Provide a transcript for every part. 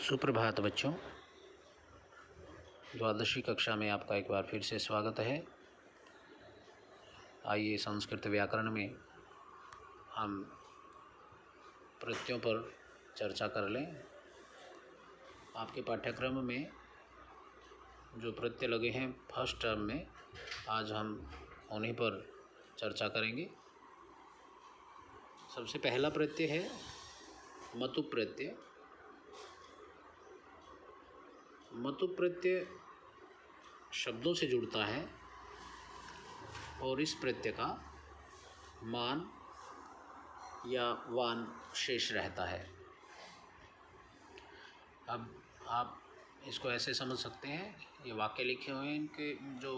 सुप्रभात बच्चों, द्वादशी कक्षा में आपका एक बार फिर से स्वागत है। आइए संस्कृत व्याकरण में हम प्रत्ययों पर चर्चा कर लें। आपके पाठ्यक्रम में जो प्रत्यय लगे हैं फर्स्ट टर्म में, आज हम उन्हीं पर चर्चा करेंगे। सबसे पहला प्रत्यय है मतु प्रत्यय। मतु प्रत्यय शब्दों से जुड़ता है और इस प्रत्यय का मान या वान शेष रहता है। अब आप इसको ऐसे समझ सकते हैं, ये वाक्य लिखे हुए हैं, इनके जो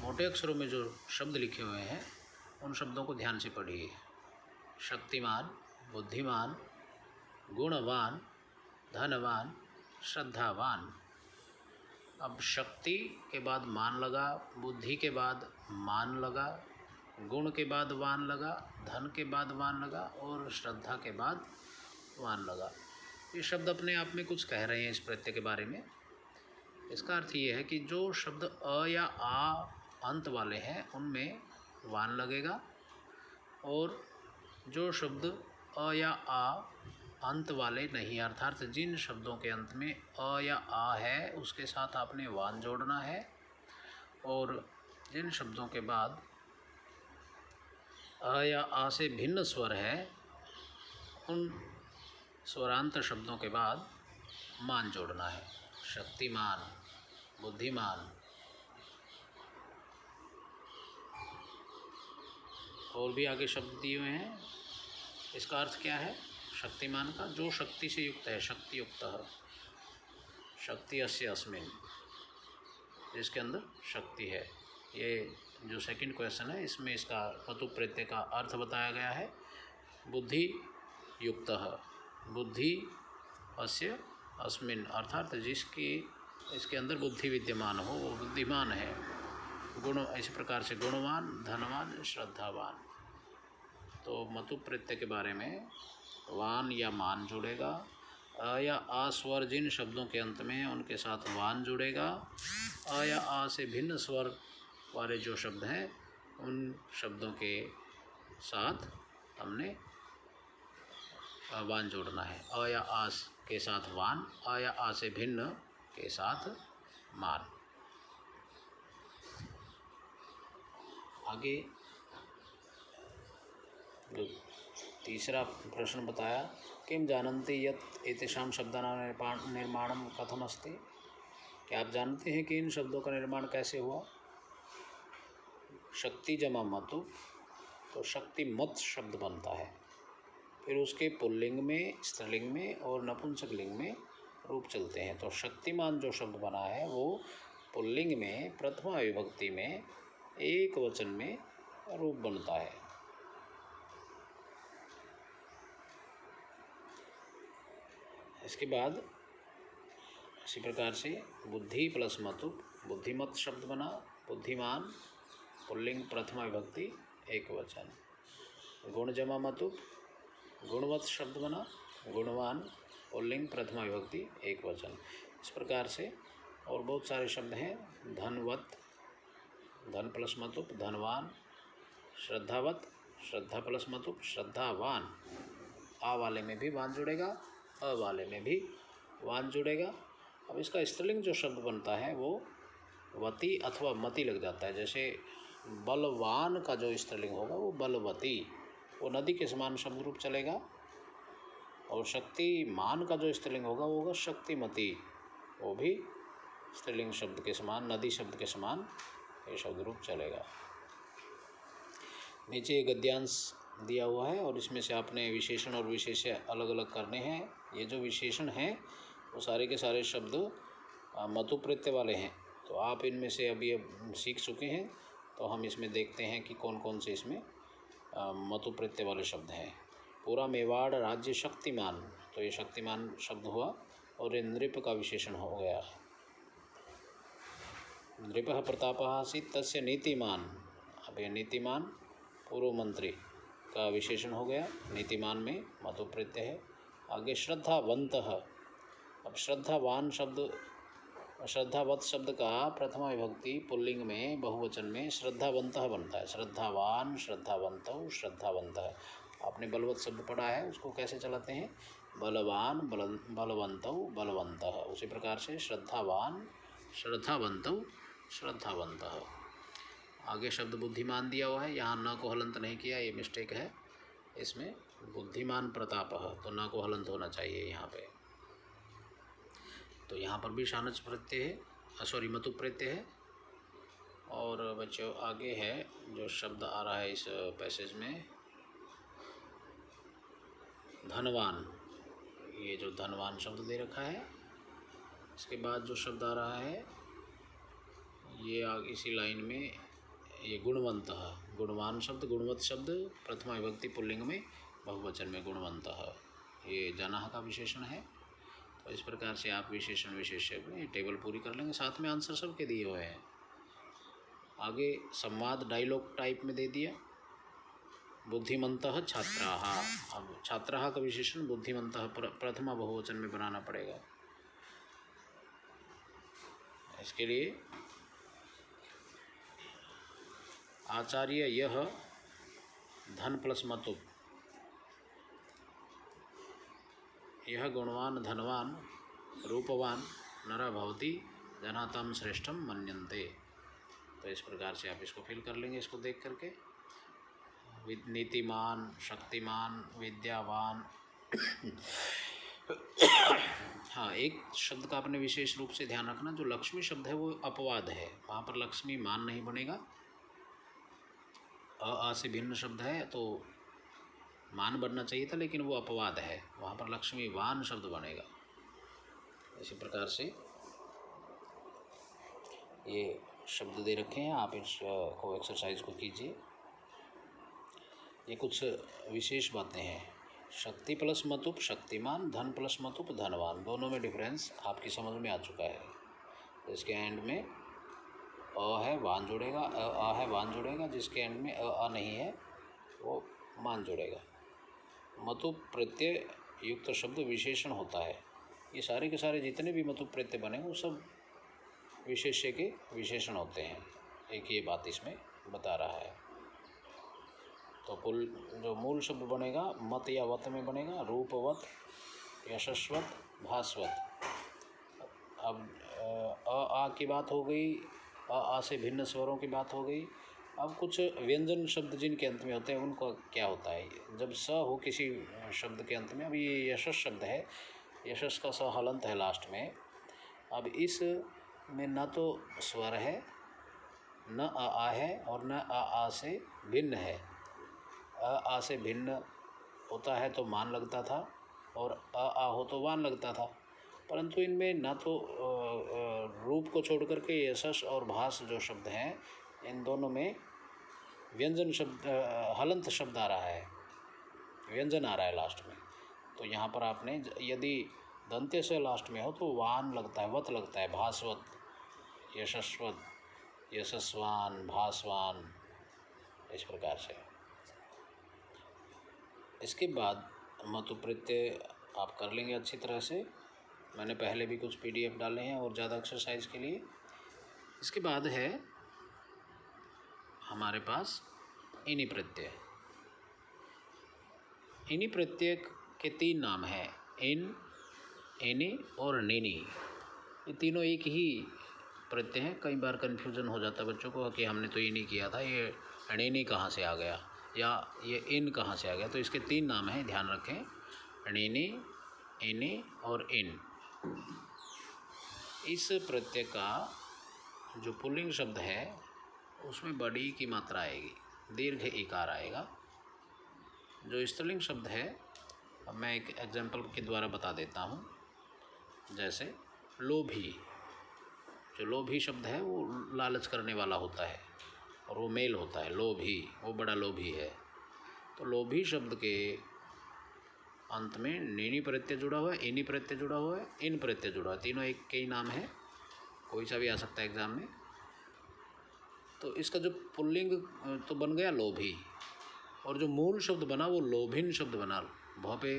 मोटे अक्षरों में जो शब्द लिखे हुए हैं उन शब्दों को ध्यान से पढ़िए। शक्तिमान, बुद्धिमान, गुणवान, धनवान, श्रद्धावान। अब शक्ति के बाद मान लगा, बुद्धि के बाद मान लगा, गुण के बाद वान लगा, धन के बाद वान लगा और श्रद्धा के बाद वान लगा। ये शब्द अपने आप में कुछ कह रहे हैं इस प्रत्यय के बारे में। इसका अर्थ ये है कि जो शब्द अ या आ अंत वाले हैं उनमें वान लगेगा और जो शब्द अ या आ अंत वाले नहीं, अर्थात जिन शब्दों के अंत में अ या आ है उसके साथ आपने वान जोड़ना है, और जिन शब्दों के बाद अ या आ से भिन्न स्वर है उन स्वरांत शब्दों के बाद मान जोड़ना है। शक्तिमान, बुद्धिमान, और भी आगे शब्द दिए हुए हैं। इसका अर्थ क्या है? शक्तिमान का जो शक्ति से युक्त है, शक्ति युक्त है, शक्ति अस्य अस्मिन्, जिसके अंदर शक्ति है। ये जो सेकंड क्वेश्चन है इसमें इसका मतु प्रत्यय का अर्थ बताया गया है। बुद्धि युक्त है, बुद्धि अस्य अस्मिन्, अर्थात जिसकी इसके अंदर बुद्धि विद्यमान हो वो बुद्धिमान है। गुण, इस प्रकार से गुणवान, धनवान, श्रद्धावान। तो मतु प्रत्यय के बारे में वान या मान जुड़ेगा, अ या आ स्वर जिन शब्दों के अंत में उनके साथ वान जुड़ेगा, अ या आ से भिन्न स्वर वाले जो शब्द हैं उन शब्दों के साथ हमने वान जोड़ना है। अ या आ के साथ वान, अ या आ से भिन्न के साथ मान। आगे जो तीसरा प्रश्न बताया, किम जानन्ति यत् एतेषां शब्दानां निर्माणं कथमस्ति। क्या आप जानते हैं कि इन शब्दों का निर्माण कैसे हुआ? शक्ति जमा मतु, तो शक्ति मत शब्द बनता है। फिर उसके पुल्लिंग में, स्त्रीलिंग में और नपुंसक लिंग में रूप चलते हैं। तो शक्तिमान जो शब्द बना है वो पुल्लिंग में प्रथमा विभक्ति में एक वचन में रूप बनता है। इसके बाद इसी प्रकार से बुद्धि प्लस मतु, बुद्धिमत शब्द बना। बुद्धिमान पुल्लिंग प्रथमा विभक्ति एक वचन। गुण जमा मतु, गुणवत शब्द बना। गुणवान पुल्लिंग प्रथमा विभक्ति एक वचन। इस प्रकार से और बहुत सारे शब्द हैं। धनवत, धन प्लस मतु, धनवान। श्रद्धावत, श्रद्धा प्लस मतु, श्रद्धावान। आ वाले में भी वान जुड़ेगा, अ वाले में भी वान जुड़ेगा। अब इसका स्त्रीलिंग जो शब्द बनता है वो वती अथवा मति लग जाता है। जैसे बलवान का जो स्त्रीलिंग होगा वो बलवती, वो नदी के समान शब्द रूप चलेगा। और शक्तिमान का जो स्त्रीलिंग होगा वो होगा शक्तिमती, वो भी स्त्रीलिंग शब्द के समान, नदी शब्द के समान ये शब्द रूप चलेगा। नीचे गद्यांश दिया हुआ है और इसमें से आपने विशेषण और विशेष्य अलग अलग करने हैं। ये जो विशेषण हैं वो सारे के सारे शब्द मतु प्रत्यय वाले हैं। तो आप इनमें से अभी अब सीख चुके हैं, तो हम इसमें देखते हैं कि कौन कौन से इसमें मतु प्रत्यय वाले शब्द हैं। पूरा मेवाड़ राज्य शक्तिमान, तो ये शक्तिमान शब्द हुआ और ये नृप का विशेषण हो गया। नृपः प्रतापः आसीत् तस्य नीतिमान, अब ये नीतिमान पूर्व मंत्री का विशेषण हो गया। नीतिमान में मतु प्रत्यय है। आगे श्रद्धावंतः, अब श्रद्धावान शब्द, श्रद्धावत शब्द का प्रथमा विभक्ति पुल्लिंग में बहुवचन में श्रद्धावंतः बनता है। श्रद्धावान, श्रद्धावंतौ, श्रद्धावंतः। आपने बलवत शब्द पढ़ा है, उसको कैसे चलाते हैं? बलवान, बलवंतौ, बलवंतः। उसी प्रकार से श्रद्धावान, श्रद्धावंतौ, श्रद्धावंतः। आगे शब्द बुद्धिमान दिया हुआ है, यहाँ न को हलंत नहीं किया, ये मिस्टेक है। इसमें बुद्धिमान प्रतापः, तो न को हलंत होना चाहिए यहाँ पे। तो यहाँ पर भी शानच प्रत्यय है, सॉरी मतु प्रत्यय है। और बच्चों आगे है जो शब्द आ रहा है इस पैसेज में, धनवान। ये जो धनवान शब्द दे रखा है, इसके बाद जो शब्द आ रहा है ये इसी लाइन में ये गुणवंतः। गुणवान शब्द, गुणवत शब्द प्रथमा विभक्ति पुल्लिंग में बहुवचन में गुणवंतः, ये जनाह का विशेषण है। तो इस प्रकार से आप विशेषण विशेष्य में टेबल पूरी कर लेंगे। साथ में आंसर सबके दिए हुए हैं। आगे संवाद डायलॉग टाइप में दे दिया, बुद्धिमन्तः छात्राः। अब छात्राः का विशेषण बुद्धिमन्तः प्रथमा बहुवचन में बनाना पड़ेगा। इसके लिए आचार्य यह धन प्लस मतुप, यह गुणवान धनवान रूपवान नरः भवति जनातां श्रेष्ठम मन्यन्ते। तो इस प्रकार से आप इसको फिल कर लेंगे, इसको देख करके। नीतिमान, शक्तिमान, विद्यावान। हाँ, एक शब्द का आपने विशेष रूप से ध्यान रखना, जो लक्ष्मी शब्द है वो अपवाद है, वहाँ पर लक्ष्मी मान नहीं बनेगा। आ से भिन्न शब्द है तो मान बनना चाहिए था, लेकिन वो अपवाद है, वहाँ पर लक्ष्मी वान शब्द बनेगा। इसी प्रकार से ये शब्द दे रखे हैं, आप इसको एक्सरसाइज को कीजिए। ये कुछ विशेष बातें हैं। शक्ति प्लस मतुप शक्तिमान, धन प्लस मतुप धनवान, दोनों में डिफरेंस आपकी समझ में आ चुका है। इसके एंड में अ है, वान जुड़ेगा, अ है, वान जुड़ेगा। जिसके एंड में अ नहीं है वो मान जुड़ेगा। मतुप प्रत्यय युक्त शब्द विशेषण होता है। ये सारे के सारे जितने भी मतुप प्रत्यय बने वो सब विशेष्य के विशेषण होते हैं। एक ये बात इसमें बता रहा है। तो कुल जो मूल शब्द बनेगा मत या वत में बनेगा, रूपवत, यशस्वत, भास्वत। अब आ की बात हो गई, आ से भिन्न स्वरों की बात हो गई। अब कुछ व्यंजन शब्द जिनके अंत में होते हैं उनका क्या होता है? जब स हो किसी शब्द के अंत में, अब ये यशस शब्द है, यशस का स हलंत है लास्ट में। अब इस में न तो स्वर है, न आ है, और न आ से भिन्न है। आ से भिन्न होता है तो मान लगता था, और आ हो तो वान लगता था। परंतु इनमें न तो रूप को छोड़ करके यशस और भास जो शब्द हैं, इन दोनों में व्यंजन शब्द, हलंत शब्द आ रहा है, व्यंजन आ रहा है लास्ट में। तो यहाँ पर आपने यदि दंत्य से लास्ट में हो तो वान लगता है, वत लगता है, भास्वत, यशस्वत, यशस्वान, भास्वान, इस प्रकार से। इसके बाद मतु प्रत्यय आप कर लेंगे अच्छी तरह से। मैंने पहले भी कुछ PDF डाले हैं और ज़्यादा एक्सरसाइज के लिए। इसके बाद है हमारे पास इनी प्रत्यय। इनी प्रत्यय के 3 नाम हैं, इन, इनी और निनी। ये तीनों एक ही प्रत्यय हैं। कई बार कन्फ्यूज़न हो जाता है बच्चों को कि हमने तो इनी किया था, ये अणिनी कहाँ से आ गया, या ये इन कहाँ से आ गया। तो इसके 3 नाम हैं, ध्यान रखें, अणिनी, इनी और इन। इस प्रत्यय का जो पुल्लिंग शब्द है उसमें बड़ी की मात्रा आएगी, दीर्घ इकार आएगा। जो स्त्रीलिंग शब्द है, अब मैं एक एग्जाम्पल के द्वारा बता देता हूँ। जैसे लोभी, जो लोभी शब्द है वो लालच करने वाला होता है और वो मेल होता है, लोभी, वो बड़ा लोभी है। तो लोभी शब्द के अंत में नीनी प्रत्यय जुड़ा हुआ है, इनी प्रत्यय जुड़ा हुआ है, इन प्रत्यय जुड़ा हुआ है। तीनों एक के ही नाम है, कोई सा भी आ सकता है एग्जाम में। तो इसका जो पुल्लिंग तो बन गया लोभी, और जो मूल शब्द बना वो लोभिन शब्द बना। भौ पे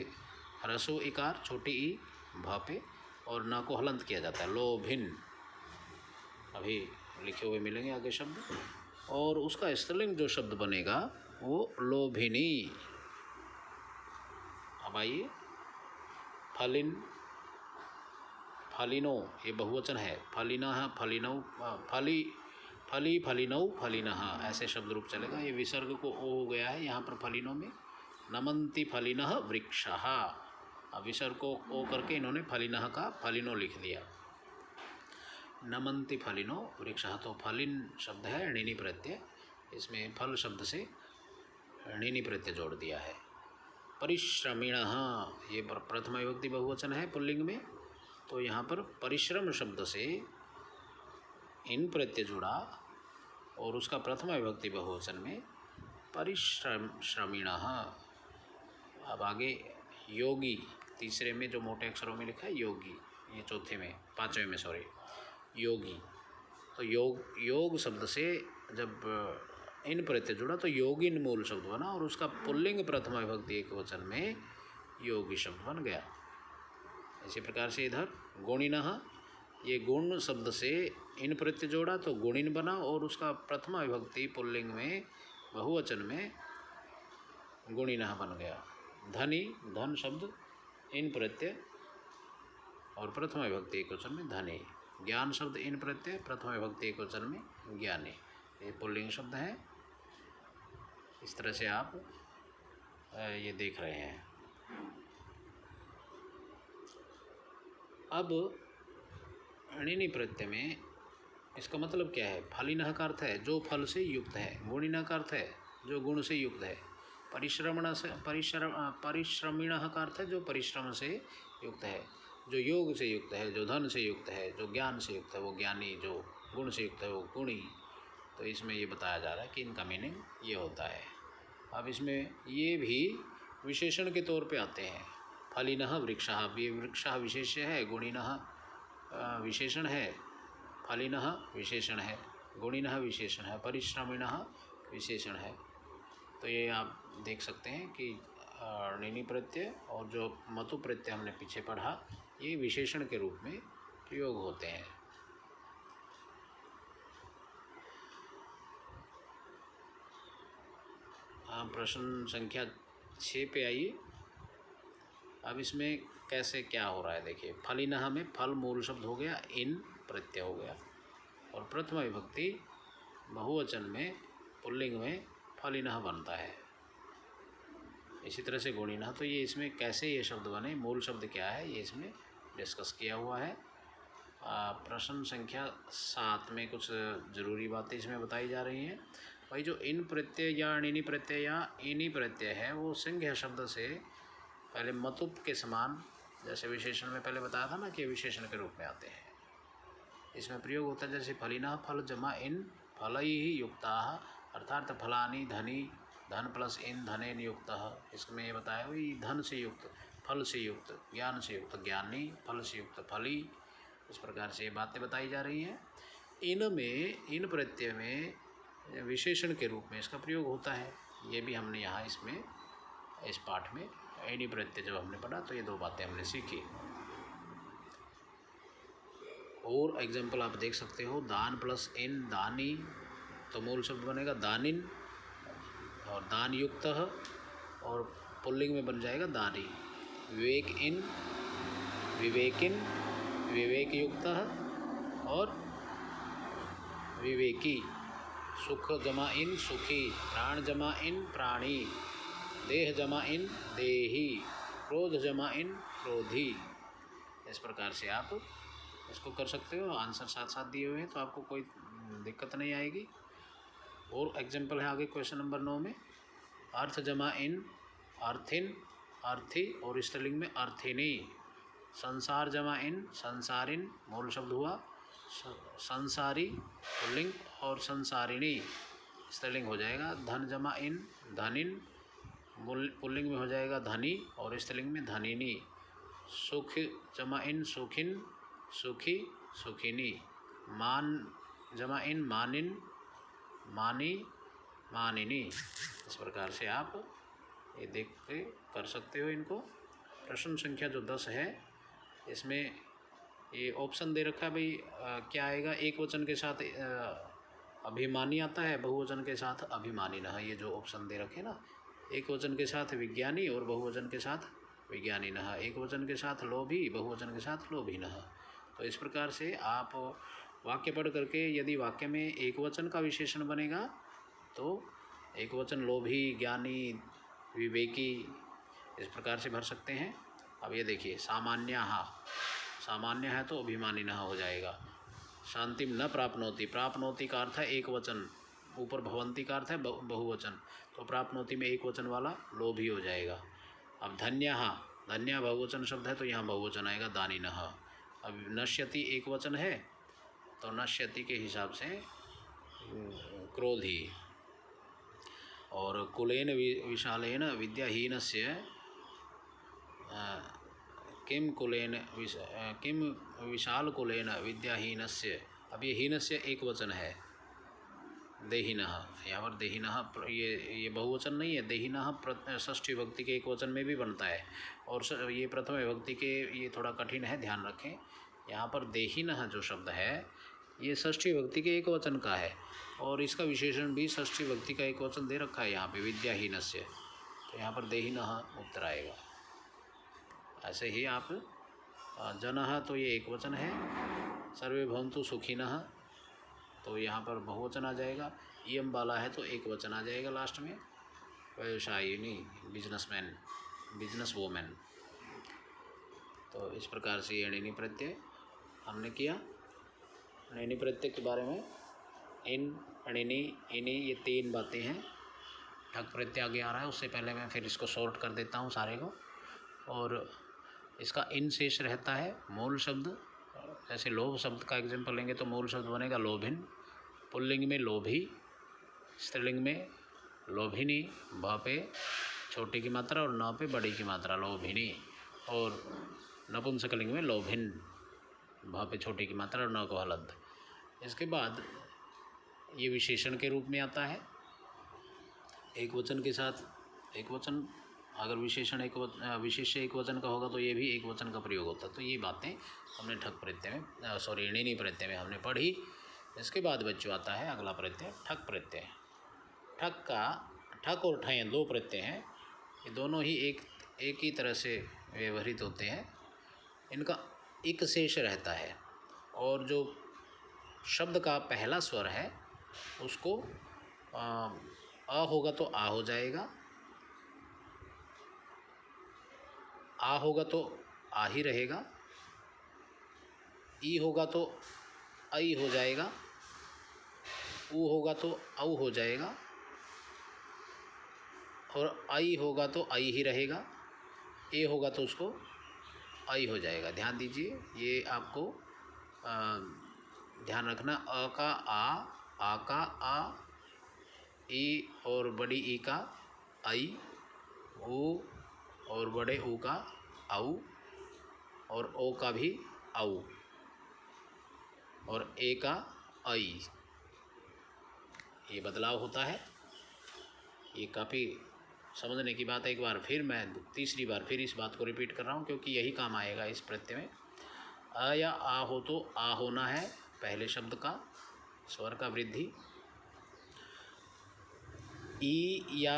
ह्रस्व इकार, छोटी ई, भौ पे और ना को हलंत किया जाता है, लोभिन, अभी लिखे हुए मिलेंगे आगे शब्द। और उसका स्त्रीलिंग जो शब्द बनेगा वो लोभिनी। अब आइए, फलिन, फलिनो, ये बहुवचन है, फलिनः, फलिनौ, फली, फली, फलिनौ, फलिनः, ऐसे शब्द रूप चलेगा। ये विसर्ग को ओ हो गया है यहाँ पर फलिनों में। नमन्ति फलिनः वृक्षः, अब विसर्ग को ओ करके इन्होंने फलिनः का फलिनो लिख दिया। नमन्ति फलिनो वृक्षः, तो फलिन शब्द है णिनि प्रत्यय, इसमें फल शब्द से णिनि प्रत्यय जोड़ दिया है। परिश्रमिणः, ये प्रथमा विभक्ति बहुवचन है पुल्लिंग में, तो यहाँ पर परिश्रम शब्द से इन प्रत्यय जुड़ा और उसका प्रथमा विभक्ति बहुवचन में परिश्रमिणः। अब आगे योगी, तीसरे में जो मोटे अक्षरों में लिखा है योगी, ये चौथे में, पांचवें में सॉरी, योगी। तो योग शब्द से जब इन प्रत्यय जुड़ा तो योगिन मूल शब्द बना और उसका पुल्लिंग प्रथमा विभक्ति एक वचन में योगी शब्द बन गया। इसी प्रकार से इधर गुणिनः, ये गुण शब्द से इन प्रत्यय जोड़ा तो गुणिन बना और उसका प्रथमा विभक्ति पुल्लिंग में बहुवचन में गुणिनः बन गया। धनी, धन शब्द इन प्रत्यय और प्रथमा विभक्ति एक वचन में धनी। ज्ञान शब्द इन प्रत्यय, प्रथमा विभक्ति एक वचन में ज्ञानी, ये पुल्लिंग शब्द है। इस तरह से आप ये देख रहे हैं। अब णिनि प्रत्यय में इसका मतलब क्या है? फलिनः का अर्थ है जो फल से युक्त है, गुणिनः का अर्थ है जो गुण से युक्त है, परिश्रमिणः का अर्थ है जो परिश्रम से युक्त है, जो योग से युक्त है, जो धन से युक्त है, जो ज्ञान से युक्त है वो ज्ञानी, जो गुण से युक्त है वो गुणी। तो इसमें ये बताया जा रहा है कि इनका मीनिंग ये होता है। अब इसमें ये भी विशेषण के तौर पे आते हैं। फलिनः वृक्षः, ये वृक्षः विशेष्य है, गुणिनः विशेषण है, फलिनः विशेषण है, गुणिनः विशेषण है, परिश्रमिणः विशेषण है। तो ये आप देख सकते हैं कि णिनि प्रत्यय और जो मतु प्रत्यय हमने पीछे पढ़ा ये विशेषण के रूप में प्रयोग होते हैं। प्रश्न संख्या 6 पे आइए। अब इसमें कैसे क्या हो रहा है देखिए। फलिनः में फल मूल शब्द हो गया, इन प्रत्यय हो गया और प्रथमा विभक्ति बहुवचन में पुल्लिंग में फलिनः बनता है। इसी तरह से गुणिनः, तो ये इसमें कैसे ये शब्द बने, मूल शब्द क्या है, ये इसमें डिस्कस किया हुआ है। प्रश्न संख्या 7 में कुछ ज़रूरी बातें इसमें बताई जा रही हैं। भाई जो इन प्रत्यय या णिनि प्रत्यय या इनि प्रत्यय है वो संज्ञा शब्द से पहले मतुप के समान, जैसे विशेषण में पहले बताया था ना कि विशेषण के रूप में आते हैं, इसमें प्रयोग होता है। जैसे फलिनः फल जमा इन फलैः युक्ताः, अर्थात फलानि धनी, धन प्लस इन धनेन युक्तः, इसमें ये बताया हुई धन से युक्त, फल से युक्त, ज्ञान से युक्त ज्ञानी, फल से युक्त फली। इस प्रकार से ये बातें बताई जा रही हैं। इनमें इन प्रत्यय में विशेषण के रूप में इसका प्रयोग होता है। ये भी हमने यहाँ इसमें इस पाठ में णिनि प्रत्यय जब हमने पढ़ा तो ये दो बातें हमने सीखी। और एग्जाम्पल आप देख सकते हो, दान प्लस इन दानी, तो मूल शब्द बनेगा दानिन और दान युक्त, और पुल्लिंग में बन जाएगा दानी। विवेक इन विवेकिन, विवेक युक्त और विवेकी। सुख जमा इन सुखी, प्राण जमा इन प्राणी, देह जमा इन देही, क्रोध जमा इन क्रोधी। इस प्रकार से आप इसको कर सकते हो। आंसर साथ साथ दिए हुए हैं तो आपको कोई दिक्कत नहीं आएगी। और एग्जाम्पल है आगे क्वेश्चन नंबर 9 में, अर्थ जमा इन अर्थिन, अर्थी और स्त्रीलिंग में अर्थिनी। संसार जमा इन संसारिन, मूल शब्द हुआ संसारी पुल्लिंग और संसारिणी स्त्रीलिंग हो जाएगा। धन जमा इन धनिन, पुल्लिंग में हो जाएगा धनी और स्त्रीलिंग में धनिनी। सुख जमा इन सुखिन, सुखी सुखिनी। मान जमा इन मानिन, मानी मानिनी। इस प्रकार से आप ये देख के कर सकते हो इनको। प्रश्न संख्या जो 10 है इसमें ये ऑप्शन दे रखा है भाई, क्या आएगा, एक वचन के साथ अभिमानी आता है, बहुवचन के साथ अभिमानी न। ये जो ऑप्शन दे रखे ना, एक वचन के साथ विज्ञानी और बहुवचन के साथ विज्ञानी न, एक वचन के साथ लोभी, बहुवचन के साथ लोभी न। तो इस प्रकार से आप वाक्य पढ़ करके यदि वाक्य में एक वचन का विशेषण बनेगा तो एक वचन लोभी, ज्ञानी, विवेकी, इस प्रकार से भर सकते हैं। अब ये देखिए, सामान्यः, सामान्य है तो अभिमानी न हो जाएगा। शांतिम न प्राप्नोति, प्राप्नोति का अर्थ है एक वचन, ऊपर भवंती का अर्थ है बहुवचन, तो प्राप्नोति में एक वचन वाला लोभी हो जाएगा। अब धन्यः, धन्य बहुवचन शब्द है तो यहाँ बहुवचन आएगा दानिनः। अब नश्यति एक वचन है तो नश्यति के हिसाब से क्रोधी। और कुलेन विशालेन विद्याहीनस्य, किम कुलेन किम विशाल कुलेन विद्याहीनस्य, अब ये हीनस्य एक वचन है, देहिनः, यहाँ पर देहिनः ये बहुवचन नहीं है, देहिनः षष्ठी विभक्ति के एक वचन में भी बनता है, और ये प्रथम विभक्ति के, ये थोड़ा कठिन है, ध्यान रखें। यहाँ पर देहिनः जो शब्द है ये षष्ठी विभक्ति के एक वचन का है, और इसका विशेषण भी षष्ठी विभक्ति का एक वचन दे रखा है यहाँ पे, विद्याहीनस्य, तो यहाँ पर देहिनः उत्तर आएगा। ऐसे ही आप जनः तो ये एक वचन है, सर्वे भवन्तु सुखिनः तो यहाँ पर बहुवचन आ जाएगा, इयम बाला है तो एक वचन आ जाएगा लास्ट में, व्यवसायिनी, बिजनेसमैन, बिजनेस वोमेन। तो इस प्रकार से अणिनि प्रत्यय हमने किया। अणिनि प्रत्यय के बारे में इन, अणिनि, इनि, ये तीन बातें हैं। ठक प्रत्यय आगे आ रहा है, उससे पहले मैं फिर इसको सॉर्ट कर देता हूँ सारे को। और इसका इन शेष रहता है मूल शब्द, जैसे लोभ शब्द का एग्जाम्पल लेंगे तो मूल शब्द बनेगा लोभिन, पुल्लिंग में लोभी, स्त्रीलिंग में लोभिनी, भ पे छोटी की मात्रा और न पे बड़ी की मात्रा लोभिनी, और नपुंसकलिंग में लोभिन, भ पे छोटी की मात्रा और न को हलंत। इसके बाद ये विशेषण के रूप में आता है, एक वचन के साथ एक वचन, अगर विशेषण विशेष्य एक वचन का होगा तो ये भी एक वचन का प्रयोग होता है। तो ये बातें हमने ठक प्रत्यय में, सॉरी णिनि प्रत्यय में हमने पढ़ी। इसके बाद बच्चों आता है अगला प्रत्यय ठक प्रत्यय। ठक का, ठक और ठय दो प्रत्यय हैं, ये दोनों ही एक ही तरह से व्यवहृत होते हैं। इनका एक शेष रहता है, और जो शब्द का पहला स्वर है उसको अ होगा तो आ हो जाएगा, आ होगा तो आ ही रहेगा, ई होगा तो आई हो जाएगा, ऊ होगा तो औ हो जाएगा, और आई होगा तो आई ही रहेगा, ए होगा तो उसको आई हो जाएगा। ध्यान दीजिए, ये आपको ध्यान रखना। अ का आ का आ, ई और बड़ी ई का आई, ऊ और बड़े ऊ का औ, और ओ का भी औ, और ए का आई, ये बदलाव होता है। ये काफ़ी समझने की बात है। एक बार फिर मैं तीसरी बार फिर इस बात को रिपीट कर रहा हूँ, क्योंकि यही काम आएगा इस प्रत्यय में। अ या आ हो तो आ होना है पहले शब्द का, स्वर का वृद्धि। ई या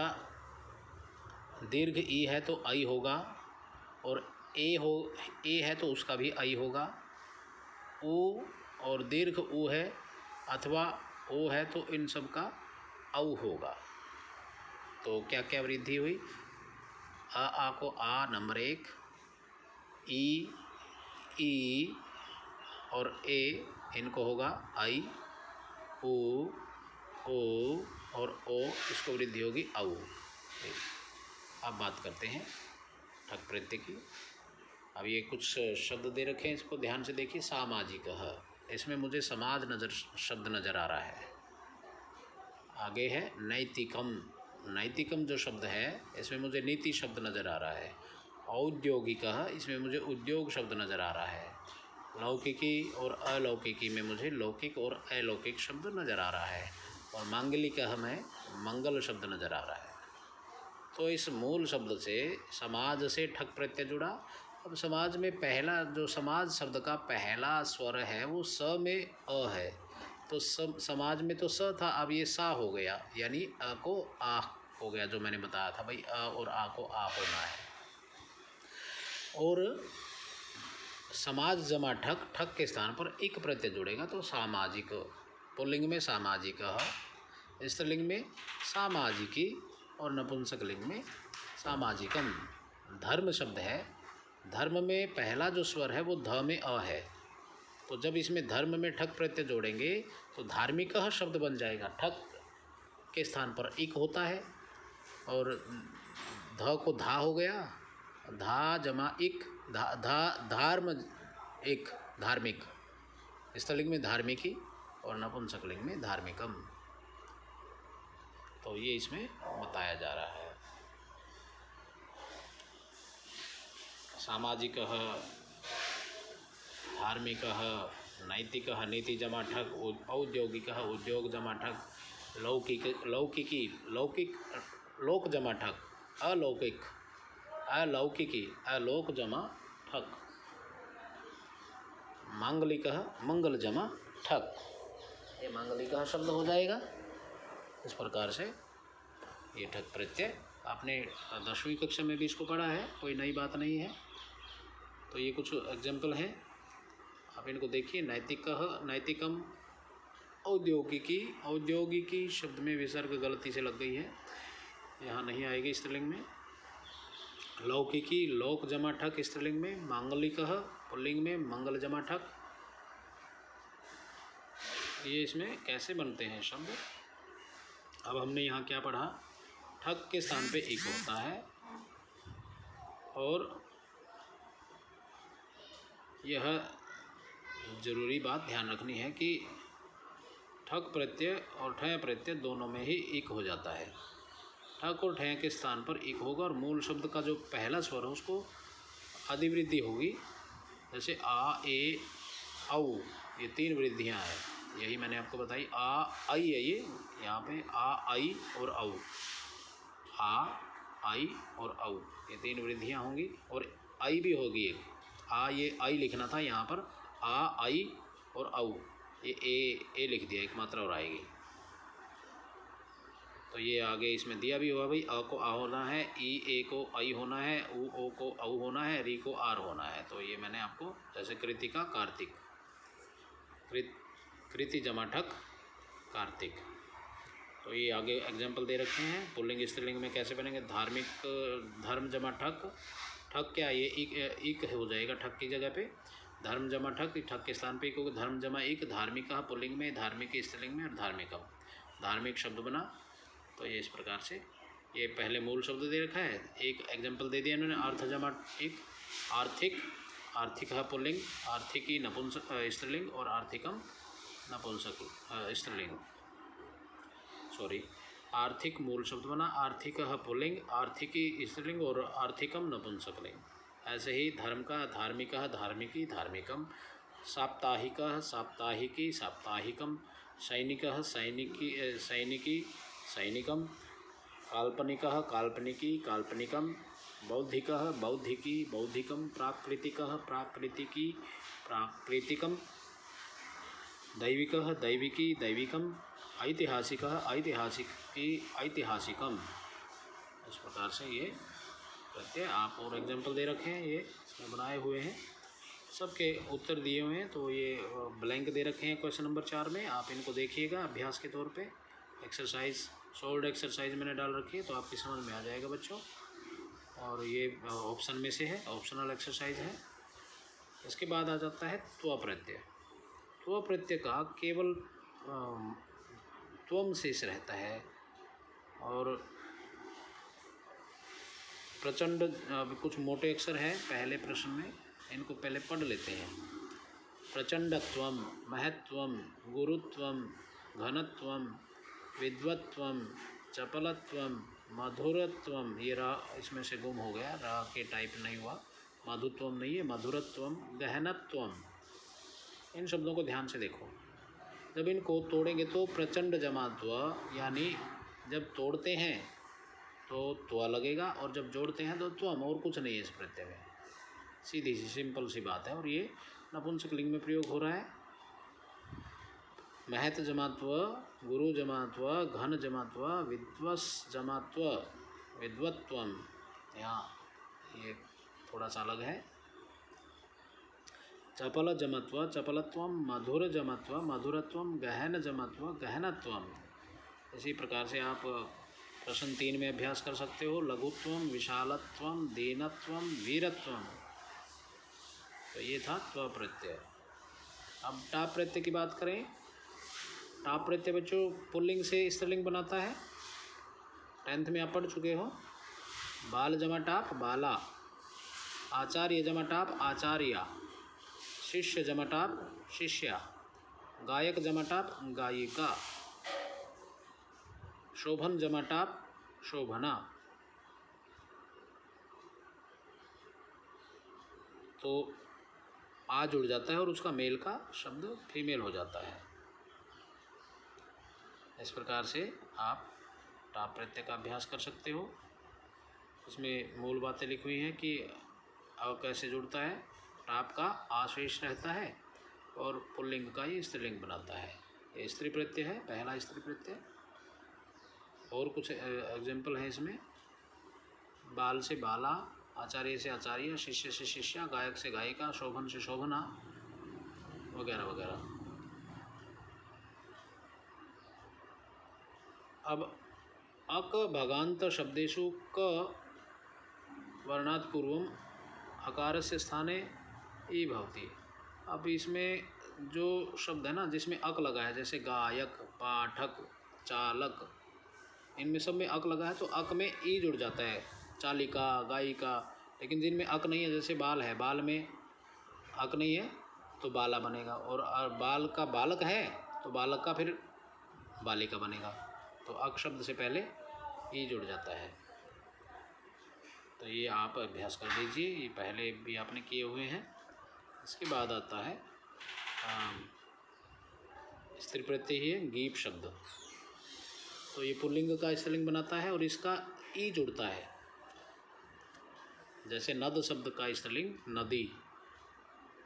दीर्घ ई है तो आई होगा, और ए है तो उसका भी आई होगा। ऊ और दीर्घ ऊ है अथवा ओ है तो इन सब का औ होगा। तो क्या क्या वृद्धि हुई? आ को आ नंबर 1, ई और ए इनको होगा आई, ऊ, ओ और ओ, इसको वृद्धि होगी औ। अब बात करते हैं ठक प्रत्यय की। अब ये कुछ शब्द दे रखे हैं, इसको ध्यान से देखिए। सामाजिकः, इसमें मुझे समाज शब्द नज़र आ रहा है। आगे है नैतिकम, नैतिकम जो शब्द है इसमें मुझे नीति शब्द नज़र आ रहा है। औद्योगिकः, इसमें मुझे उद्योग शब्द नज़र आ रहा है। लौकिकी और अलौकिकी में मुझे लौकिक और अलौकिक शब्द नज़र आ रहा है। और मांगलिकः में मंगल शब्द नज़र आ रहा है। तो इस मूल शब्द से, समाज से ठक प्रत्यय जुड़ा, अब समाज में पहला जो समाज शब्द का पहला स्वर है वो स में अ है, तो समाज में तो स था, अब ये सा हो गया, यानी अ को आ हो गया, जो मैंने बताया था भाई अ और आ को आ होना है। और समाज जमा ठक, ठक के स्थान पर एक प्रत्यय जुड़ेगा तो सामाजिक, पुल्लिंग में सामाजिक, स्त्रीलिंग में सामाजिकी और नपुंसक लिंग में सामाजिकम। धर्म शब्द है, धर्म में पहला जो स्वर है वो ध में अ है, तो जब इसमें धर्म में ठक प्रत्यय जोड़ेंगे तो धार्मिक शब्द बन जाएगा। ठक के स्थान पर इक होता है और ध को धा हो गया, धा जमा इक, धा धा धार्म एक, धार्मिक, स्त्रीलिंग में धार्मिकी और नपुंसक लिंग में धार्मिकम। तो ये इसमें बताया जा रहा है। सामाजिकः, धार्मिकः, नैतिकः, नीति जमा ठक, औद्योगिकः, उद्योग जमा ठक, लौकिक, लौकिकी, लौकिक, लोक जमा ठक, अलौकिक, अलौकिकी, अलोक जमा ठक, मांगलिकः, मंगल जमा ठक, ये मांगलिकः शब्द हो जाएगा। इस प्रकार से ये ठक प्रत्यय आपने 10वीं कक्षा में भी इसको पढ़ा है, कोई नई बात नहीं है। तो ये कुछ एग्जाम्पल हैं, आप इनको देखिए। नैतिकः, नैतिकम, औद्योगिकी, औद्योगिकी शब्द में विसर्ग गलती से लग गई है, यहाँ नहीं आएगी स्त्रीलिंग में। लौकिकी, लोक जमा ठक स्त्रीलिंग में। मांगलिकः पुल्लिंग में मंगल जमा ठक। ये इसमें कैसे बनते हैं शब्द, अब हमने यहाँ क्या पढ़ा, ठक के स्थान पे एक होता है और यह जरूरी बात ध्यान रखनी है कि ठक प्रत्यय और ठय प्रत्यय दोनों में ही एक हो जाता है। ठक और ठय के स्थान पर एक होगा और मूल शब्द का जो पहला स्वर है उसको अधिवृद्धि होगी, जैसे आ, ए, औ, ये 3 वृद्धियाँ हैं, यही मैंने आपको बताई। आ, आई है ये, यहाँ पे आ, आई और औ, आ, आई और औ, ये 3 वृद्धियाँ होंगी और आई भी होगी एक, आ, ये आई लिखना था, यहाँ पर आ, आई और औ, ये ए लिख दिया, एक मात्रा और आएगी। तो ये आगे इसमें दिया भी हुआ भाई, अ को आ होना है, ई ए को आई होना है, उ ओ को औ होना है, री को आर होना है। तो ये मैंने आपको, जैसे कृतिका, कार्तिक, कृति जमा ठक कार्तिक, तो ये आगे एग्जाम्पल दे रखे हैं। पुल्लिंग स्त्रीलिंग में कैसे बनेंगे, धार्मिक, धर्म जमा ठक, ठक क्या ये इक हो जाएगा ठक की जगह पे, धर्म जमा ठक, ठक के स्थान पे एक होगा, धर्म जमा इक, धार्मिक पुल्लिंग में, धार्मिक स्त्रीलिंग में और धार्मिकम, धार्मिक शब्द बना। तो ये इस प्रकार से, ये पहले मूल शब्द दे रखा है, एक एग्जाम्पल दे दिया इन्होंने, अर्थ जमा एक, आर्थिक, आर्थिक पुल्लिंग, आर्थिकी नपुंसक स्त्रीलिंग और आर्थिकम नपुंसक स्त्रीलिंग, सॉरी, आर्थिक मूल शब्द बना, आर्थिक पुल्लिंग, आर्थिकी स्त्रीलिंग और आर्थिकम नपुंसक लिंग। ऐसे ही धर्म का धार्मिक, धार्मिकी, धार्मिकम, साप्ताहिक, साप्ताहिकी, साप्ताहिकम, सैनिक, सैनिकी, सैनिकी, सैनिकम, काल्पनिक, काल्पनिकी, काल्पनिकम, बौद्धिक, बौद्धिकी, बौद्धिकम, प्राकृतिक, प्राकृतिकी, प्राकृतिकम, दैविक, दैविकी, दैविकम, ऐतिहासिक, ऐतिहासिकी, ऐतिहासिकम। इस प्रकार से ये प्रत्यय आप और एग्जाम्पल दे रखे हैं, ये इसमें बनाए हुए हैं, सबके उत्तर दिए हुए हैं। तो ये ब्लैंक दे रखे हैं क्वेश्चन नंबर 4 में, आप इनको देखिएगा अभ्यास के तौर पे। एक्सरसाइज, सोल्ड एक्सरसाइज मैंने डाल रखी है, तो आपकी समझ में आ जाएगा बच्चों। और ये ऑप्शन में से है, ऑप्शनल एक्सरसाइज है। इसके बाद आ जाता है त्व प्रत्यय। त्व प्रत्यय का केवल त्वम शेष रहता है और प्रचंड, कुछ मोटे अक्षर हैं पहले प्रश्न में, इनको पहले पढ़ लेते हैं। प्रचंडत्वम, महत्वम, गुरुत्वम, घनत्वम, विद्वत्वम, चपलत्वम, मधुरत्वम, ये रा इसमें से गुम हो गया, रा के टाइप नहीं हुआ, मधुत्वम नहीं है, मधुरत्वम, गहनत्वम। इन शब्दों को ध्यान से देखो, जब इनको तोड़ेंगे तो प्रचंड जमा त्व, यानी जब तोड़ते हैं तो त्व लगेगा और जब जोड़ते हैं तो त्वम, और कुछ नहीं है इस प्रत्यय में। सीधी सी सिंपल सी बात है। और ये नपुंसकलिंग में प्रयोग हो रहा है। महत जमात्व, गुरु जमात्व, घन जमात्व, विद्वस जमात्व, विद्वत्वम, यहाँ ये थोड़ा सा अलग है। चपल जमत्व, चपलत्वम, मधुर जमत्व, मधुरत्वम, गहन जमत्व, गहनत्वम। इसी प्रकार से आप प्रश्न 3 में अभ्यास कर सकते हो। लघुत्वम, विशालत्वम, दीनत्वम, वीरत्वम। तो ये था त्व प्रत्यय। अब टाप प्रत्यय की बात करें। टाप प्रत्यय बच्चों पुल्लिंग से स्त्रीलिंग बनाता है। 10th में आप पढ़ चुके हो। बाल जमा टाप बाला, आचार्य जमा टाप आचार्या, शिष्य जमा टाप शिष्या, गायक जमा टाप गायिका, शोभन जमा टाप शोभना। तो आ जुड़ जाता है और उसका मेल का शब्द फीमेल हो जाता है। इस प्रकार से आप टाप प्रत्यय का अभ्यास कर सकते हो। इसमें मूल बातें लिखी हुई हैं कि कैसे जुड़ता है। टाप का आशेष रहता है और पुल्लिंग का ये स्त्रीलिंग बनाता है। ये स्त्री प्रत्यय है, पहला स्त्री प्रत्यय। और कुछ एग्जाम्पल है इसमें। बाल से बाला, आचार्य से आचार्य, शिष्य से शिष्या, गायक से गायिका, शोभन से शोभना, वगैरह वगैरह। अब अक भगान्त शब्देषु क वर्णात् पूर्वम अकारस्य स्थाने ई भवति। अब इसमें जो शब्द है ना जिसमें अक लगा है, जैसे गायक, पाठक, चालक, इनमें सब में अक लगा है तो अक में ई जुड़ जाता है। चालिका, गायिका। लेकिन जिनमें अक नहीं है, जैसे बाल है, बाल में अक नहीं है तो बाला बनेगा। और बाल का बालक है तो बालक का फिर बालिका बनेगा। तो अक शब्द से पहले ई जुड़ जाता है। तो ये आप अभ्यास कर दीजिए। ये पहले भी आपने किए हुए हैं। इसके बाद आता है स्त्री प्रत्यय ही है गीप शब्द। तो ये पुल्लिंग का स्त्रीलिंग बनाता है और इसका ई जुड़ता है। जैसे नद शब्द का स्त्रीलिंग नदी,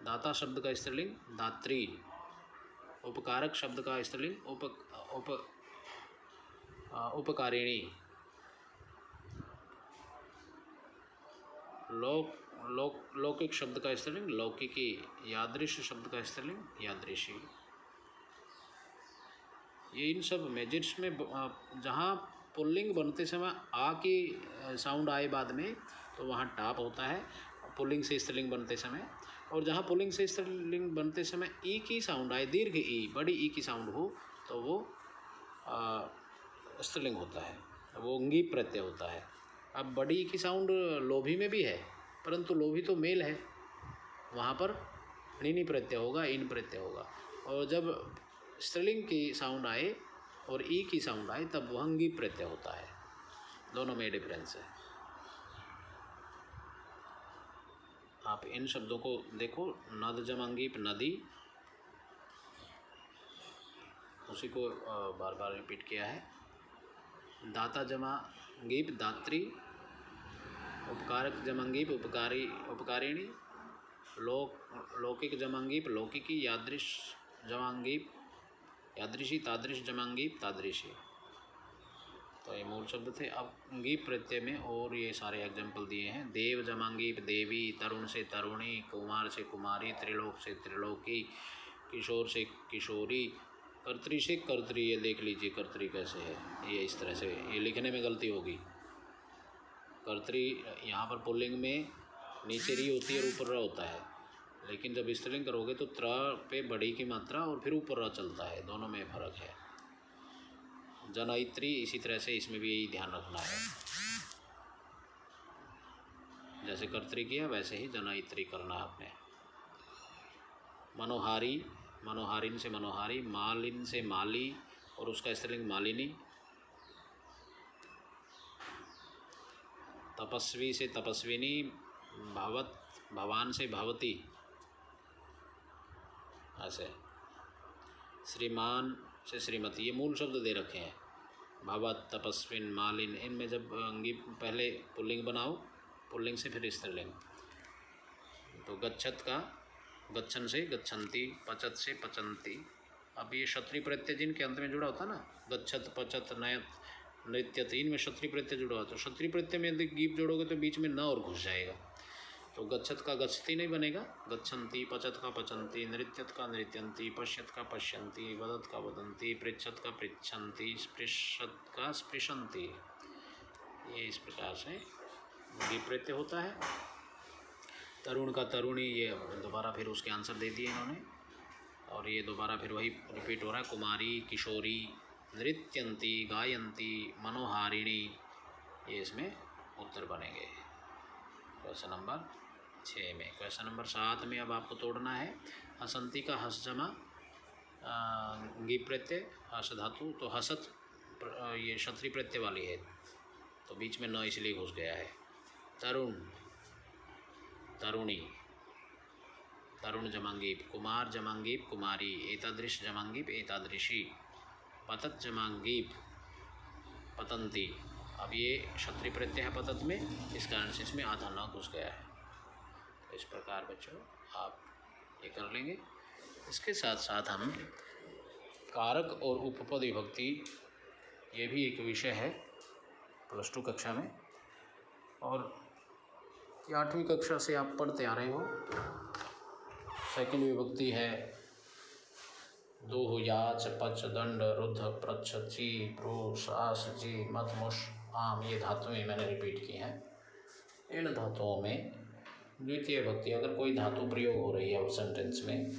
दाता शब्द का स्त्रीलिंग दात्री, उपकारक शब्द का स्त्रीलिंग उपकारिणी, लौकिक शब्द का स्त्रीलिंग लौकिकी, यादृश शब्द का स्त्रीलिंग यादृशी। ये इन सब में जिसमें जहाँ पुल्लिंग बनते समय आ की साउंड आए बाद में तो वहाँ टाप होता है पुल्लिंग से स्त्रीलिंग बनते समय। और जहाँ पुल्लिंग से स्त्रीलिंग बनते समय ई की साउंड आए, दीर्घ ई, बड़ी ई की साउंड हो, तो वो स्त्रीलिंग होता है, वो अंगी प्रत्यय होता है। अब बड़ी ई की साउंड लोभी में भी है, परंतु लोभी तो मेल है, वहाँ पर णिनी प्रत्यय होगा, इन प्रत्यय होगा। और जब स्त्रीलिंग की साउंड आए और ई की साउंड आए तब वह अंगी प्रत्यय होता है। दोनों में डिफरेंस है। आप इन शब्दों को देखो। नद जमांगीप नदी, उसी को बार बार रिपीट किया है। दाता जमांगीप दात्री, उपकारक जमांगीप उपकारिणी, लौकिक जमांगीप लौकिकी, यादृश जमांगीप यादृशी, तादृश जमांगीप तादृशी। तो ये मूल शब्द थे। अब अंगीप प्रत्यय में और ये सारे एग्जाम्पल दिए हैं। देव जमांगीप देवी, तरुण से तरुणी, कुमार से कुमारी, त्रिलोक से त्रिलोकी, किशोर से किशोरी, कर्त्री से कर्त्री। ये देख लीजिए कर्त्री कैसे है। ये इस तरह से, ये लिखने में गलती होगी। कर्त्री यहाँ पर पुल्लिंग में नीचे री होती है और ऊपर र होता है, लेकिन जब स्त्रीलिंग करोगे तो त्र पे बड़ी की मात्रा और फिर ऊपर र चलता है। दोनों में फर्क है। जनयित्री, इसी तरह से इसमें भी यही ध्यान रखना है। जैसे कर्त्री किया वैसे ही जनयित्री करना है आपने। मनोहारी, मनोहारिन से मनोहारी, मालिन से माली और उसका स्त्रीलिंग मालिनी। तपस्वी से तपस्विनी, भवत भवान से भवती, ऐसे। श्रीमान से श्रीमती, ये मूल शब्द दे रखे हैं। भवत, तपस्विन, मालिन, इनमें जब अंगी पहले पुल्लिंग बनाओ, पुल्लिंग से फिर स्त्रीलिंग। तो गच्छत का गच्छन से गच्छन्ति, पचत से पचन्ति। अब ये क्षत्रिय प्रत्यय जिनके अंत में जुड़ा होता ना, गच्छत, पचत, नयत, नृत्यत, इनमें क्षत्रिय प्रत्यय जुड़ा होता है। तो क्षत्रिय प्रत्यय में यदि गीप जोड़ोगे तो बीच में न और घुस जाएगा, तो गच्छत का गच्छति नहीं बनेगा, गच्छन्ति, पचत का पचन्ति, नृत्यत का नृत्यन्ति, पश्यत का पश्यन्ति, वदत का वदन्ति, पृच्छत का पृच्छन्ति, स्पृशत का स्पृशन्ति। ये इस प्रकार से गीप प्रत्यय होता है। तरुण का तरुणी, ये दोबारा फिर उसके आंसर दे दिए इन्होंने, और ये दोबारा फिर वही रिपीट हो रहा है। कुमारी, किशोरी, नृत्यन्ति, गायन्ति, मनोहारिणी, ये इसमें उत्तर बनेंगे क्वेश्चन नंबर 6 में। क्वेश्चन नंबर 7 में अब आपको तोड़ना है। हसंती का हस जमा गीप प्रत्यय, हस धातु, तो हसत ये क्षत्रिय प्रत्यय वाली है, तो बीच में न इसलिए घुस गया है। तरुण, तरुणी, तरुण जमांगीप, कुमार जमांगीप, कुमारी, एतादृश जमांगीप, एतादृशी, पतत जमांगीप, पतंती। अब ये क्षत्रिय प्रत्यय है पतत में, इस कारण से इसमें आधा न घुस गया है। तो इस प्रकार बच्चों आप ये कर लेंगे। इसके साथ साथ हम कारक और उपपद विभक्ति, ये भी एक विषय है +2 कक्षा में, और 8वीं कक्षा से आप पढ़ते आ रहे हो। सेकंड विभक्ति है दोह, याच, पच, दंड, रुद्ध, प्रच्छ, ची, प्रो, सास, जी, मत, मुश, आम, ये धातुएं मैंने रिपीट की हैं। इन धातुओं में द्वितीय विभक्ति, अगर कोई धातु प्रयोग हो रही है उस सेंटेंस में,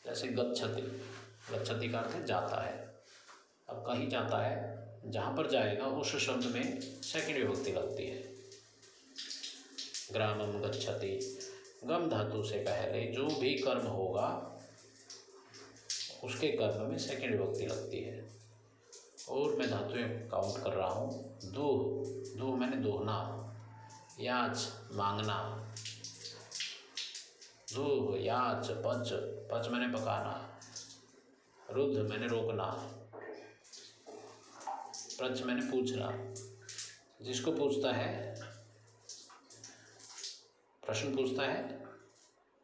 जैसे गच्छति, गच्छति का अर्थ है जाता है। अब कहीं जाता है, जहाँ पर जाएगा उस शब्द में सेकंड विभक्ति लगती है। ग्रामम गच्छति, गम धातु से पहले जो भी कर्म होगा उसके कर्म में सेकंड विभक्ति लगती है। और मैं धातुएं काउंट कर रहा हूँ। दूह, दूह मैंने दोहना, याच मांगना, दूह, याच, पच, पच मैंने पकाना, रुद्ध मैंने रोकना, प्रच मैंने पूछना। जिसको पूछता है, प्रश्न पूछता है,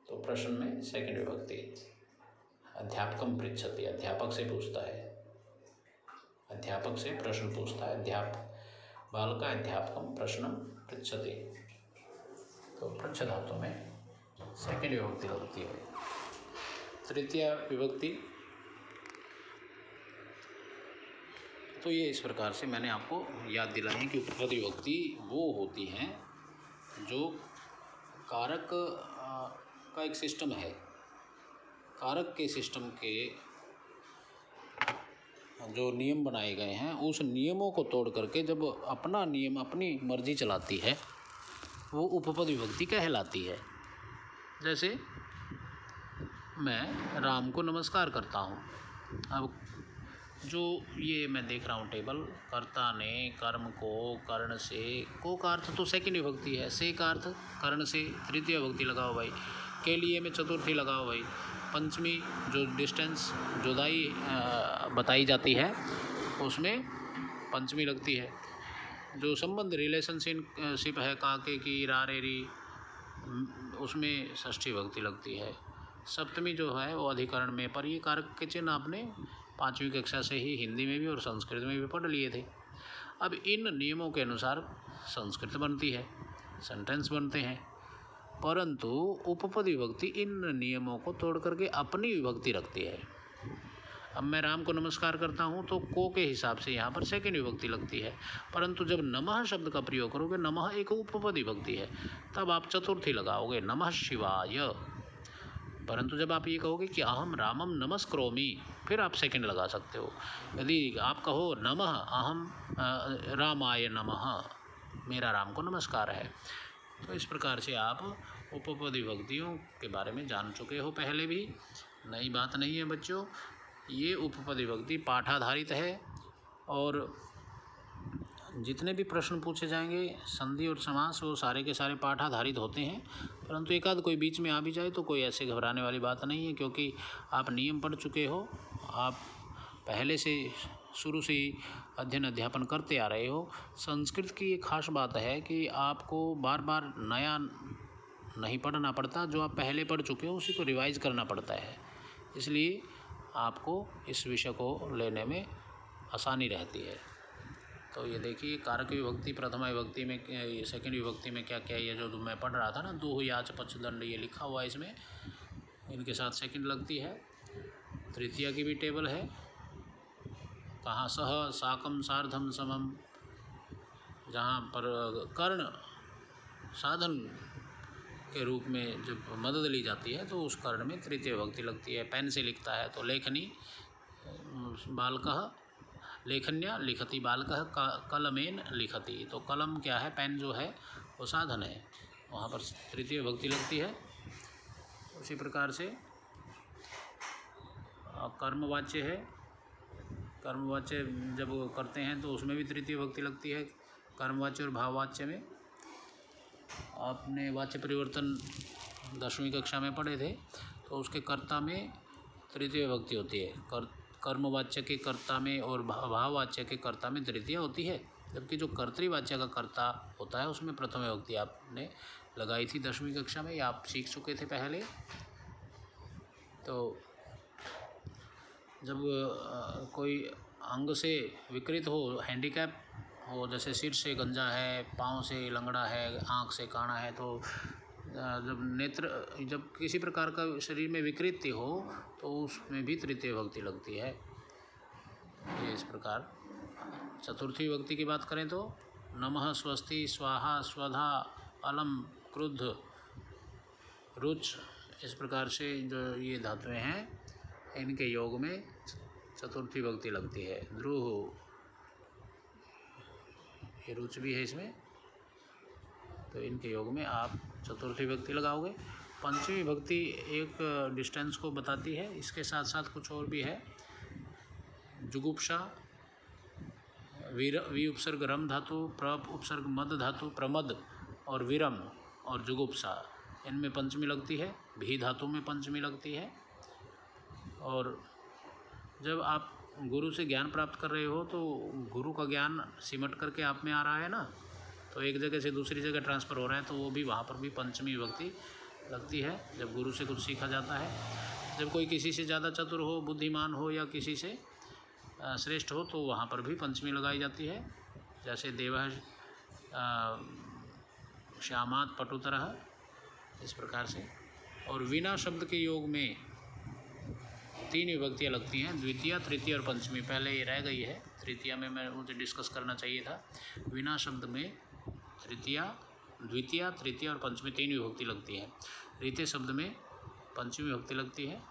तो प्रश्न में सेकंड विभक्ति। अध्यापकम पृच्छति, अध्यापक से पूछता है, अध्यापक से प्रश्न पूछता है, बालक अध्यापकम प्रश्नम पृच्छति, तो पृच्छ धातु में सेकंड विभक्ति लगती है। तृतीय विभक्ति, तो ये इस प्रकार से मैंने आपको याद दिलाई कि उपपद विभक्ति वो होती हैं जो कारक का एक सिस्टम है। कारक के सिस्टम के जो नियम बनाए गए हैं, उस नियमों को तोड़ करके जब अपना नियम, अपनी मर्जी चलाती है, वो उपपद विभक्ति कहलाती है। जैसे मैं राम को नमस्कार करता हूँ। अब जो ये मैं देख रहा हूँ टेबल, कर्ता ने कर्म को कर्ण से, को का अर्थ तो सेकंड विभक्ति है, से का अर्थ कर्ण से तृतीय विभक्ति लगाओ भाई, के लिए में चतुर्थी लगाओ भाई, पंचमी जो डिस्टेंस जुदाई बताई जाती है उसमें पंचमी लगती है। जो संबंध रिलेशनशिप है काके की, रारेरी, उसमें षष्ठी विभक्ति लगती है। सप्तमी जो है वो अधिकरण में, पर ये कारक के चिन्ह आपने 5वीं कक्षा से ही हिंदी में भी और संस्कृत में भी पढ़ लिए थे। अब इन नियमों के अनुसार संस्कृत बनती है, सेंटेंस बनते हैं, परंतु उपपद विभक्ति इन नियमों को तोड़ करके अपनी विभक्ति रखती है। अब मैं राम को नमस्कार करता हूँ तो को के हिसाब से यहाँ पर सेकंड विभक्ति लगती है, परंतु जब नमः शब्द का प्रयोग करोगे, नमः एक उपपद विभक्ति है, तब आप चतुर्थी लगाओगे, नमः शिवाय। परंतु जब आप ये कहोगे कि अहम रामम नमस्करोमि, फिर आप सेकंड लगा सकते हो। यदि आप कहो नमः अहम रामाय नमः, मेरा राम को नमस्कार है, तो इस प्रकार से आप उपपद विभक्तियों के बारे में जान चुके हो पहले भी, नई बात नहीं है बच्चों। ये उपपद विभक्ति पाठाधारित है और जितने भी प्रश्न पूछे जाएंगे संधि और समास वो सारे के सारे पाठाधारित होते हैं, परंतु एक आध कोई बीच में आ भी जाए तो कोई ऐसे घबराने वाली बात नहीं है, क्योंकि आप नियम पढ़ चुके हो, आप पहले से शुरू से ही अध्ययन अध्यापन करते आ रहे हो। संस्कृत की एक खास बात है कि आपको बार बार नया नहीं पढ़ना पड़ता, जो आप पहले पढ़ चुके हो उसी को रिवाइज करना पड़ता है। इसलिए आपको इस विषय को लेने में आसानी रहती है। तो ये देखिए कारक विभक्ति प्रथमा विभक्ति में, सेकंड विभक्ति में क्या क्या, ये जो मैं पढ़ रहा था ना, दो याच पक्षदंड ये लिखा हुआ है इसमें, इनके साथ सेकंड लगती है। तृतीया की भी टेबल है, कहाँ सह साकम सार्धम समम, जहाँ पर कर्ण साधन के रूप में जब मदद ली जाती है तो उस कर्ण में तृतीय विभक्ति लगती है। पेन से लिखता है तो लेखनी बालकः, लेखन्या लिखति बालकः, कलमेन लिखति, तो कलम क्या है, पेन जो है वो साधन है, वहाँ पर तृतीय विभक्ति लगती है। उसी प्रकार से कर्मवाच्य है, कर्मवाच्य जब करते हैं तो उसमें भी तृतीय विभक्ति लगती है। कर्मवाच्य और भाववाच्य में आपने वाच्य परिवर्तन 10वीं कक्षा में पढ़े थे, तो उसके कर्ता में तृतीय विभक्ति होती है। कर्मवाच्य के कर्ता में और भाववाच्य के कर्ता में तृतीय होती है, जबकि जो कर्तृवाच्य का कर्ता होता है उसमें प्रथम विभक्ति आपने लगाई थी 10वीं कक्षा में, या आप सीख चुके थे पहले। तो जब कोई अंग से विकृत हो, हैंडीकैप हो, जैसे सिर से गंजा है, पाँव से लंगड़ा है, आँख से काना है, तो जब किसी प्रकार का शरीर में विकृति हो तो उसमें भी तृतीय विभक्ति लगती है। ये इस प्रकार। चतुर्थी विभक्ति की बात करें तो नमः, स्वस्ति, स्वाहा, स्वधा, अलम, क्रुद्ध, रुच, इस प्रकार से जो ये धातुएं हैं इनके योग में चतुर्थी विभक्ति लगती है। ध्रुव, ये रुच भी है इसमें, तो इनके योग में आप चतुर्थी विभक्ति लगाओगे। पंचमी विभक्ति एक डिस्टेंस को बताती है, इसके साथ साथ कुछ और भी है। जुगुप्सा, वी उपसर्ग रम धातु, प्र उपसर्ग मद धातु, प्रमद और विरम और जुगुप्सा, इनमें पंचमी लगती है। भी धातु में पंचमी लगती है। और जब आप गुरु से ज्ञान प्राप्त कर रहे हो तो गुरु का ज्ञान सिमट करके आप में आ रहा है ना, तो एक जगह से दूसरी जगह ट्रांसफ़र हो रहा है, तो वो भी वहाँ पर भी पंचमी विभक्ति लगती है जब गुरु से कुछ सीखा जाता है। जब कोई किसी से ज़्यादा चतुर हो, बुद्धिमान हो या किसी से श्रेष्ठ हो तो वहाँ पर भी पंचमी लगाई जाती है। जैसे देवः श्यामात् पटुतरः, इस प्रकार से। और विना शब्द के योग में 3 विभक्तियाँ लगती हैं, द्वितीय, तृतीय और पंचमी। पहले ये रह गई है, तृतीया में मुझे डिस्कस करना चाहिए था। विना शब्द में तृतीया, द्वितीय, तृतीय और पंचमी 3 विभक्ति लगती है। रीते शब्द में पंचमी विभक्ति लगती है।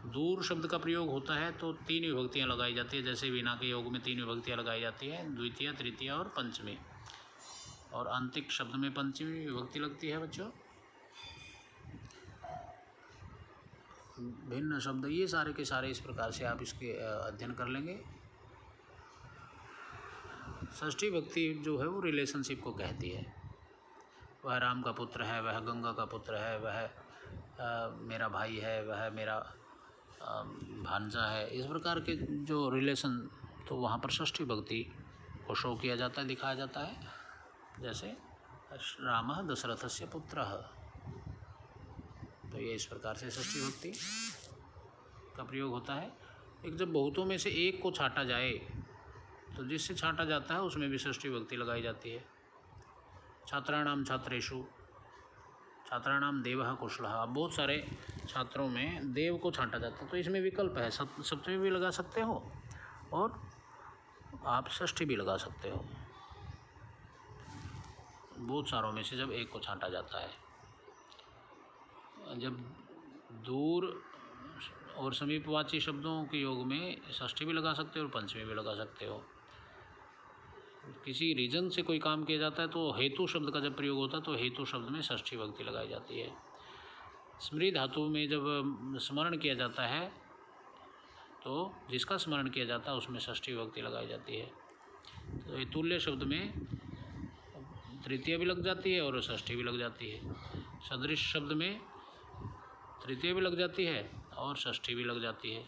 दूर शब्द का प्रयोग होता है तो 3 विभक्तियाँ लगाई जाती है, जैसे विना के योग में 3 विभक्तियाँ लगाई जाती हैं, द्वितीय, तृतीय और पंचमी। और अंतिक शब्द में पंचमी विभक्ति लगती है बच्चों। भिन्न शब्द, ये सारे के सारे इस प्रकार से आप इसके अध्ययन कर लेंगे। षष्ठी विभक्ति जो है वो रिलेशनशिप को कहती है। वह राम का पुत्र है, वह गंगा का पुत्र है, वह मेरा भाई है, वह मेरा भांजा है, इस प्रकार के जो रिलेशन, तो वहाँ पर षष्ठी विभक्ति को शो किया जाता है, दिखाया जाता है। जैसे रामः दशरथस्य पुत्रः, तो ये इस प्रकार से षष्ठी विभक्ति का प्रयोग होता है। एक जब बहुतों में से एक को छांटा जाए तो जिससे छांटा जाता है उसमें भी षष्ठी विभक्ति लगाई जाती है। छात्राणाम छात्रेषु, छात्राणाम देवः कुशलः, अब बहुत सारे छात्रों में देव को छांटा जाता है तो इसमें विकल्प है, सप्तमी भी लगा सकते हो और आप षष्ठी भी लगा सकते हो। बहुत सारों में से जब एक को छांटा जाता है, जब दूर और समीपवाची शब्दों के योग में षष्ठी भी लगा सकते हो और पंचमी भी लगा सकते हो। किसी रीजन से कोई काम किया जाता है तो हेतु शब्द का जब प्रयोग होता है तो हेतु शब्द में षष्ठी विभक्ति लगाई जाती है। स्मृति धातु में जब स्मरण किया जाता है तो जिसका स्मरण किया जाता है उसमें षष्ठी विभक्ति लगाई जाती है। तो ये तुल्य शब्द में तृतीय भी लग जाती है और षष्ठी भी लग जाती है। सदृश शब्द में तृतीय भी लग जाती है और षष्ठी भी लग जाती है।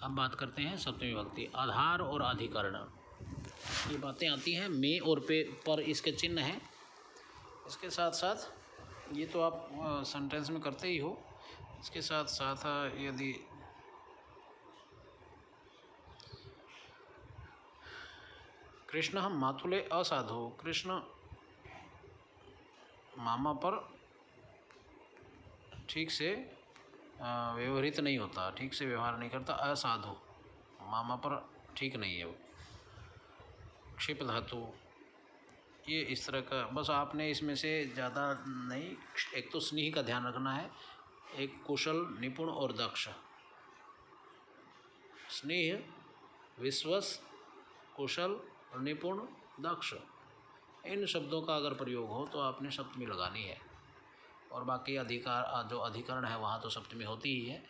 अब बात करते हैं सप्तमी विभक्ति। आधार और अधिकरण, ये बातें आती हैं में और पे पर, इसके चिन्ह हैं, इसके साथ साथ ये तो आप सेंटेंस में करते ही हो, इसके साथ साथ यदि कृष्ण हम माथुले असाधु, कृष्ण मामा पर ठीक से व्यवहृत नहीं होता, ठीक से व्यवहार नहीं करता, असाधु मामा पर ठीक नहीं है वो। क्षिप धातु, ये इस तरह का, बस आपने इसमें से ज़्यादा नहीं, एक तो स्नेह का ध्यान रखना है, एक कुशल, निपुण और दक्ष। स्नेह, विश्वस, कुशल, निपुण, दक्ष, इन शब्दों का अगर प्रयोग हो तो आपने सप्तमी लगानी है, और बाकी अधिकार जो अधिकरण है वहाँ तो सप्तमी होती ही है।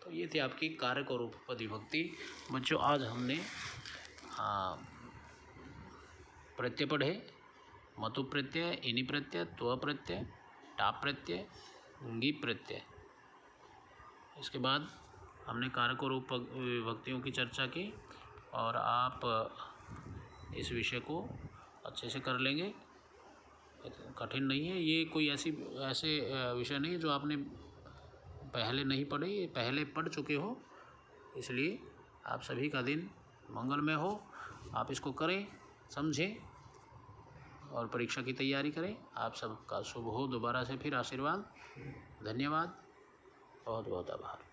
तो ये थी आपकी कारक और उपपद विभक्ति। बच्चों आज हमने प्रत्यय पढ़े, मतु प्रत्यय, इनि प्रत्यय, त्व प्रत्यय, टाप प्रत्यय, ङी प्रत्यय। इसके बाद हमने कारक और विभक्तियों की चर्चा की, और आप इस विषय को अच्छे से कर लेंगे, कठिन नहीं है ये, कोई ऐसे विषय नहीं है जो आपने पहले नहीं पढ़े, ये पहले पढ़ चुके हो, इसलिए आप सभी का दिन मंगलमय हो। आप इसको करें, समझें और परीक्षा की तैयारी करें। आप सबका शुभ हो। दोबारा से फिर आशीर्वाद। धन्यवाद, बहुत बहुत आभार।